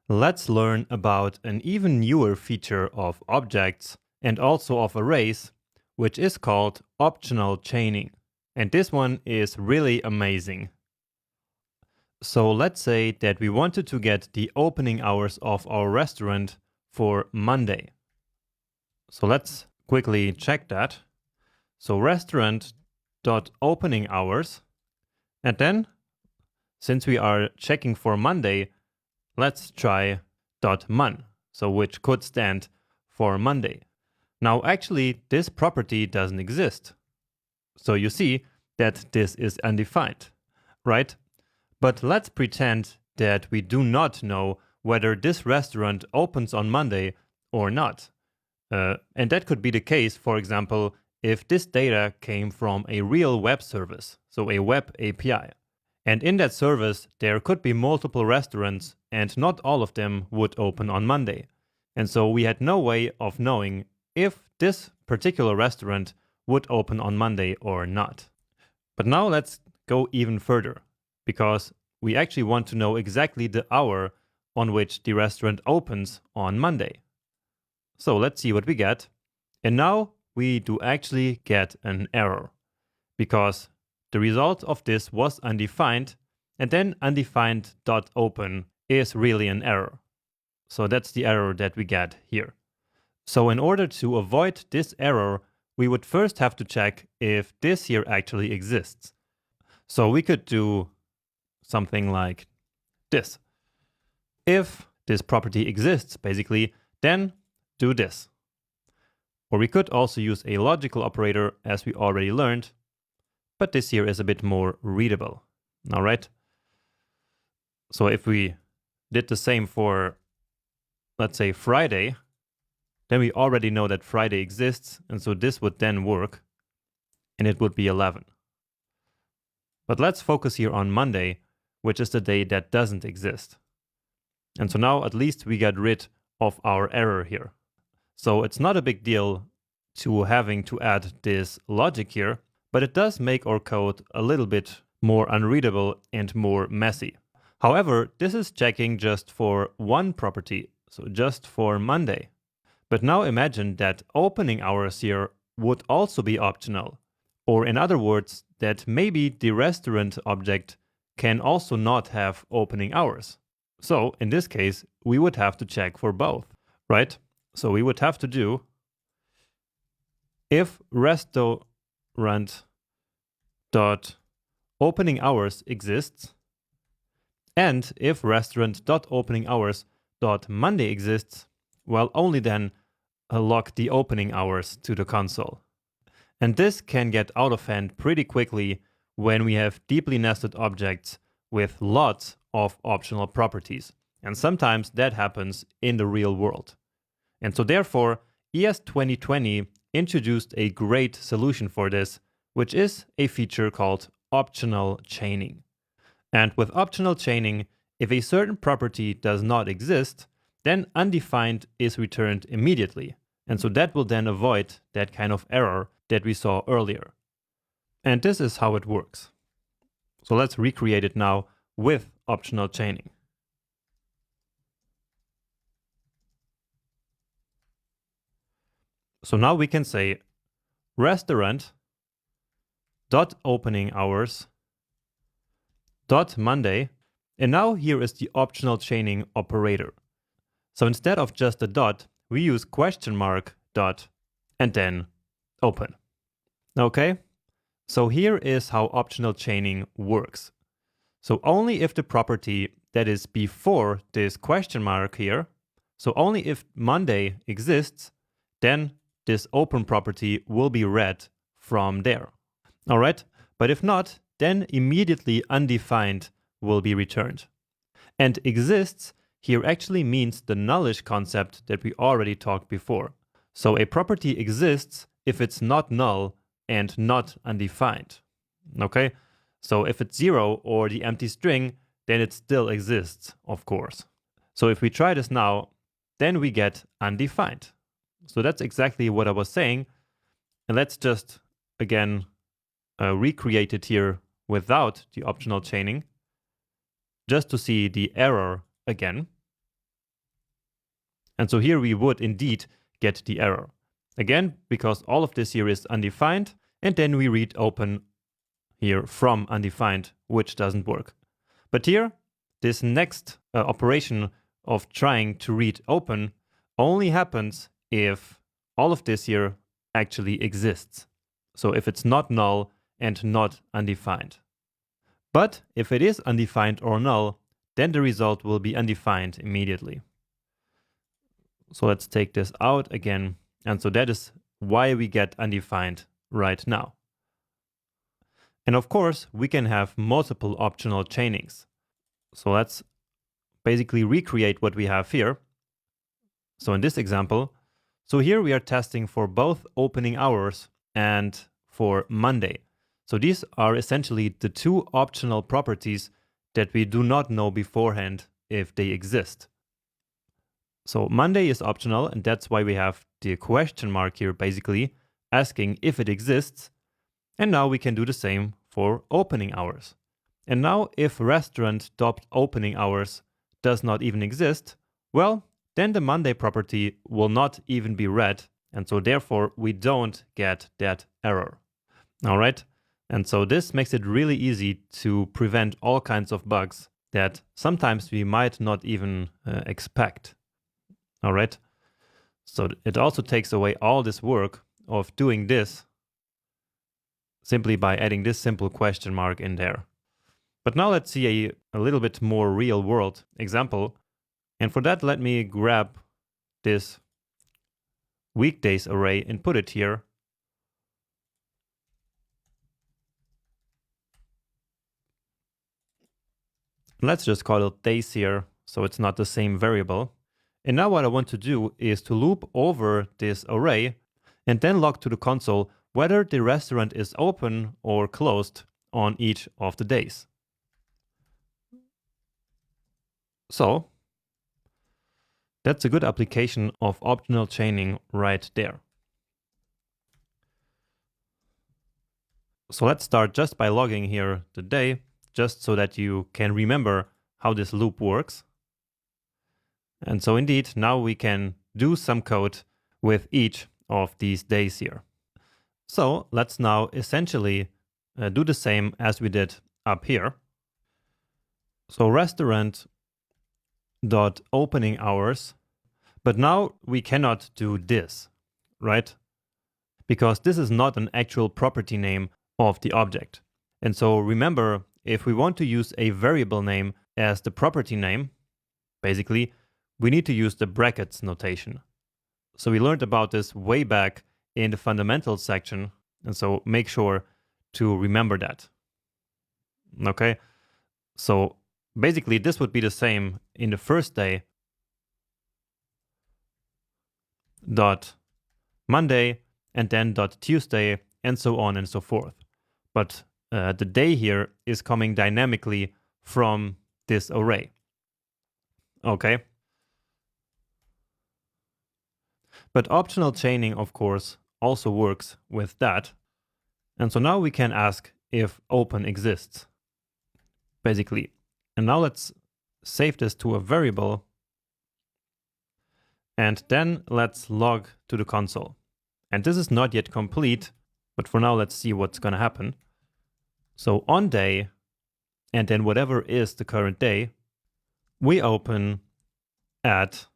Let's learn about an even newer feature of objects and also of arrays, which is called optional chaining. And this one is really amazing. So let's say that we wanted to get the opening hours of our restaurant for Monday. So let's quickly check that. So restaurant.opening hours, and then since we are checking for Monday, let's try .mon, so which could stand for Monday. Now actually this property doesn't exist. So you see that this is undefined, right? But let's pretend that we do not know whether this restaurant opens on Monday or not. And that could be the case, for example, if this data came from a real web service, so a web API. And in that service, there could be multiple restaurants and not all of them would open on Monday. And so we had no way of knowing if this particular restaurant would open on Monday or not. But now let's go even further, because we actually want to know exactly the hour on which the restaurant opens on Monday. So let's see what we get. And now we do actually get an error, because the result of this was undefined, and then undefined.open is really an error. So that's the error that we get here. So in order to avoid this error, we would first have to check if this here actually exists. So we could do something like this. If this property exists, basically, then do this. Or we could also use a logical operator, as we already learned, but this here is a bit more readable. All right. So if we did the same for, let's say, Friday, then we already know that Friday exists, and so this would then work, and it would be 11. But let's focus here on Monday, which is the day that doesn't exist. And so now at least we got rid of our error here. So it's not a big deal to having to add this logic here, but it does make our code a little bit more unreadable and more messy. However, this is checking just for one property, so just for Monday. But now imagine that opening hours here would also be optional. Or in other words, that maybe the restaurant object can also not have opening hours. So in this case, we would have to check for both, right? So we would have to do if restaurant.opening hours exists, and if restaurant.opening hours.monday exists, well, only then log the opening hours to the console. And this can get out of hand pretty quickly when we have deeply nested objects with lots of optional properties. And sometimes that happens in the real world. And so therefore, ES 2020 introduced a great solution for this, which is a feature called optional chaining. And with optional chaining, if a certain property does not exist, then undefined is returned immediately. And so that will then avoid that kind of error that we saw earlier. And this is how it works. So let's recreate it now with optional chaining. So now we can say restaurant.opening-hours.monday, and now here is the optional chaining operator. So instead of just a dot, we use question mark dot and then open. Okay, so here is how optional chaining works. So only if the property that is before this question mark here, so only if Monday exists, then this open property will be read from there. All right, but if not, then immediately undefined will be returned. And exists here actually means the nullish concept that we already talked before. So a property exists if it's not null and not undefined. Okay, so if it's 0 or the empty string, then it still exists, of course. So if we try this now, then we get undefined. So that's exactly what I was saying. And let's just, again, recreate it here without the optional chaining, just to see the error again. And so here we would indeed get the error. Again, because all of this here is undefined, and then we read open here from undefined, which doesn't work. But here, this next operation of trying to read open only happens if all of this here actually exists. So if it's not null and not undefined. But if it is undefined or null, then the result will be undefined immediately. So let's take this out again. And so that is why we get undefined right now. And of course, we can have multiple optional chainings. So let's basically recreate what we have here. So in this example, so here we are testing for both opening hours and for Monday. So these are essentially the two optional properties that we do not know beforehand if they exist. So Monday is optional, and that's why we have the question mark here basically asking if it exists. And now we can do the same for opening hours. And now if restaurant.opening hours does not even exist, well, then the Monday property will not even be read, and so therefore we don't get that error. All right, and so this makes it really easy to prevent all kinds of bugs that sometimes we might not even expect. All right, so it also takes away all this work of doing this simply by adding this simple question mark in there. But now let's see a little bit more real world example. And for that, let me grab this weekdays array and put it here. Let's just call it days here, so it's not the same variable. And now what I want to do is to loop over this array and then log to the console whether the restaurant is open or closed on each of the days. So that's a good application of optional chaining right there. So let's start just by logging here the day, just so that you can remember how this loop works. And so indeed, now we can do some code with each of these days here. So let's now essentially do the same as we did up here. So restaurant dot opening hours, but now we cannot do this, right? Because this is not an actual property name of the object. And so remember, if we want to use a variable name as the property name, basically, we need to use the brackets notation. So we learned about this way back in the fundamentals section, and so make sure to remember that. Okay, so basically this would be the same in the first day dot Monday and then dot Tuesday and so on and so forth. But the day here is coming dynamically from this array. Okay. But optional chaining, of course, also works with that. And so now we can ask if open exists, basically. And now let's save this to a variable. And then let's log to the console. And this is not yet complete, but for now, let's see what's going to happen. So on day, and then whatever is the current day, we open at,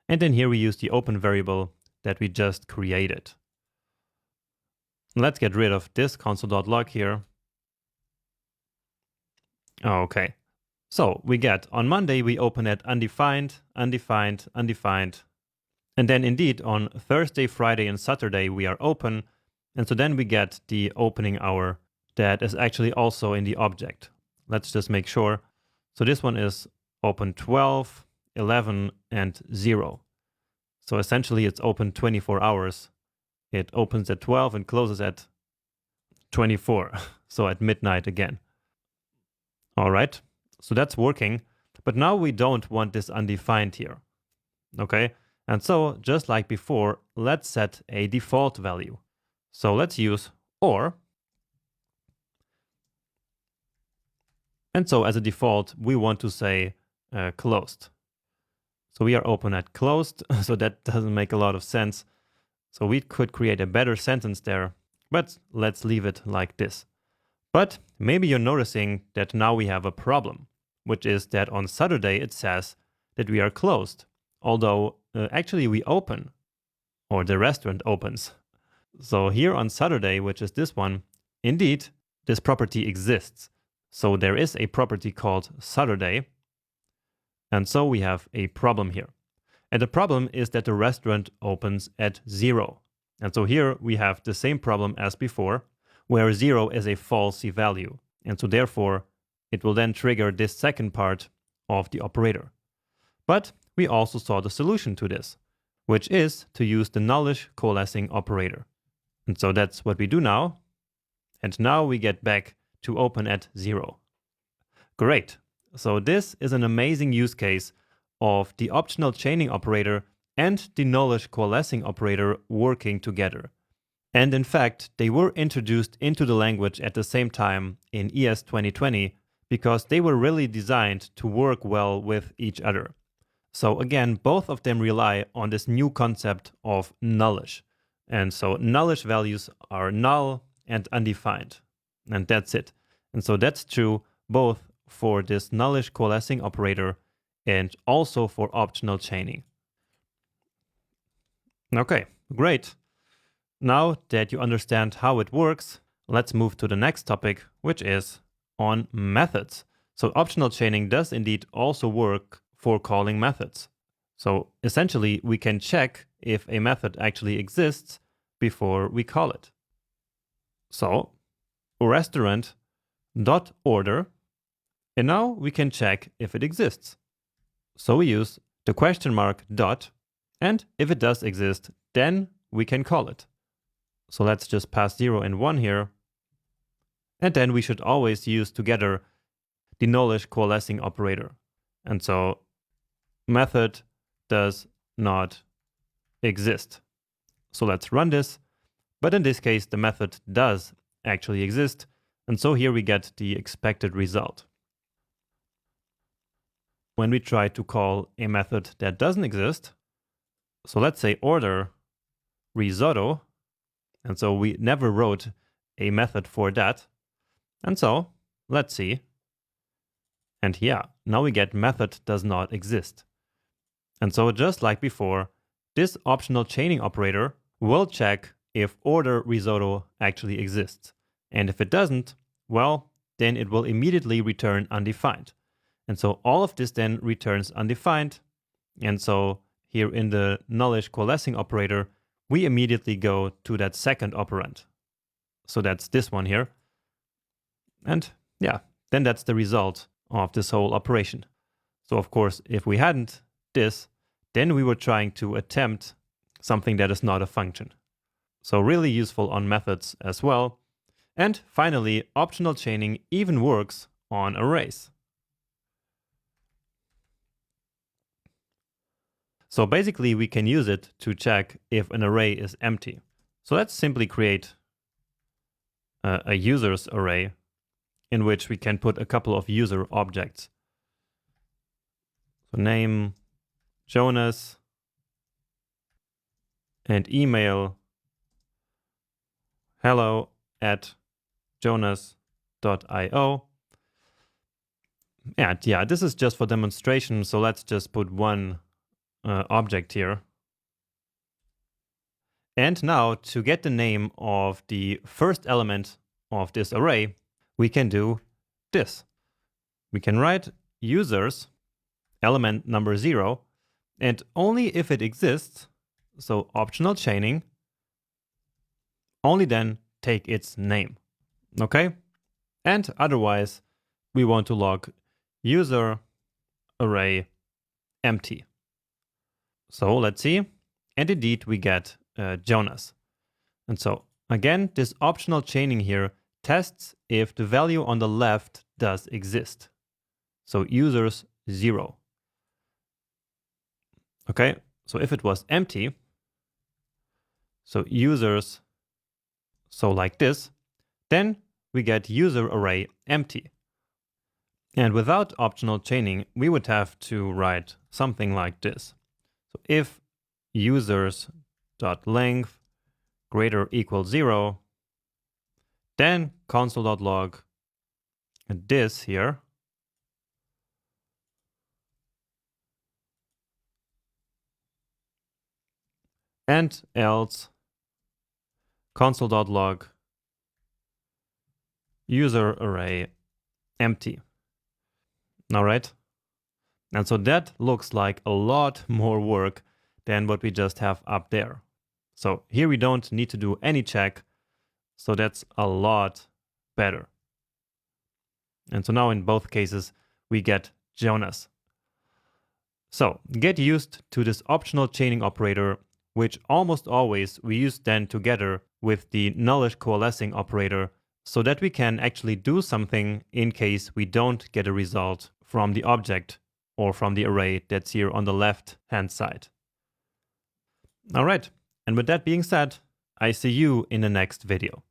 and then here we use the open variable that we just created. Let's get rid of this console.log here. Okay. So we get on Monday, we open at undefined, undefined, undefined. And then indeed on Thursday, Friday, and Saturday, we are open. And so then we get the opening hour that is actually also in the object. Let's just make sure. So this one is open 12, 11, and 0. So essentially it's open 24 hours. It opens at 12 and closes at 24. So at midnight again. All right. So that's working. But now we don't want this undefined here. Okay. And so just like before, let's set a default value. So let's use or. And so as a default, we want to say closed. So we are open at closed, so that doesn't make a lot of sense. So we could create a better sentence there, but let's leave it like this. But maybe you're noticing that now we have a problem, which is that on Saturday it says that we are closed, although actually we open, or the restaurant opens. So here on Saturday, which is this one, indeed, this property exists. So there is a property called Saturday, and so we have a problem here. And the problem is that the restaurant opens at 0. And so here we have the same problem as before, where 0 is a falsy value. And so therefore, it will then trigger this second part of the operator. But we also saw the solution to this, which is to use the nullish coalescing operator. And so that's what we do now. And now we get back to open at 0. Great. So this is an amazing use case of the optional chaining operator and the nullish coalescing operator working together. And in fact, they were introduced into the language at the same time in ES 2020 because they were really designed to work well with each other. So again, both of them rely on this new concept of nullish. And so nullish values are null and undefined. And that's it. And so that's true both for this nullish coalescing operator and also for optional chaining. Okay, great. Now that you understand how it works, let's move to the next topic, which is on methods. So optional chaining does indeed also work for calling methods. So essentially, we can check if a method actually exists before we call it. So restaurant.order, and now we can check if it exists. So we use the question mark dot, and if it does exist, then we can call it. So let's just pass 0 and 1 here. And then we should always use together the nullish coalescing operator. And so method does not exist. So let's run this. But in this case, the method does actually exist. And so here we get the expected result. When we try to call a method that doesn't exist, so let's say order risotto, and so we never wrote a method for that. And so let's see. And yeah, now we get method does not exist. And so just like before, this optional chaining operator will check if order risotto actually exists. And if it doesn't, well, then it will immediately return undefined. And so all of this then returns undefined. And so here in the nullish coalescing operator, we immediately go to that second operand. So that's this one here. And yeah, then that's the result of this whole operation. So of course, if we hadn't this, then we were trying to attempt something that is not a function. So really useful on methods as well. And finally, optional chaining even works on arrays. So basically, we can use it to check if an array is empty. So let's simply create a users array in which we can put a couple of user objects. So name, Jonas, and email hello@jonas.io. And yeah, this is just for demonstration, so let's just put one object here. And now to get the name of the first element of this array, we can do this. We can write users element number 0, and only if it exists, so optional chaining, only then take its name. Okay? And otherwise, we want to log user array empty. So let's see. And indeed, we get Jonas. And so again, this optional chaining here tests if the value on the left does exist. So users 0. Okay, so if it was empty, so users, so like this, then we get user array empty. And without optional chaining, we would have to write something like this. So if users.length greater or equal 0, then console.log this here, and else console.log user array empty. All right. And so that looks like a lot more work than what we just have up there. So here we don't need to do any check. So that's a lot better. And so now in both cases, we get Jonas. So get used to this optional chaining operator, which almost always we use then together with the nullish coalescing operator, so that we can actually do something in case we don't get a result from the object or from the array that's here on the left-hand side. All right, and with that being said, I see you in the next video.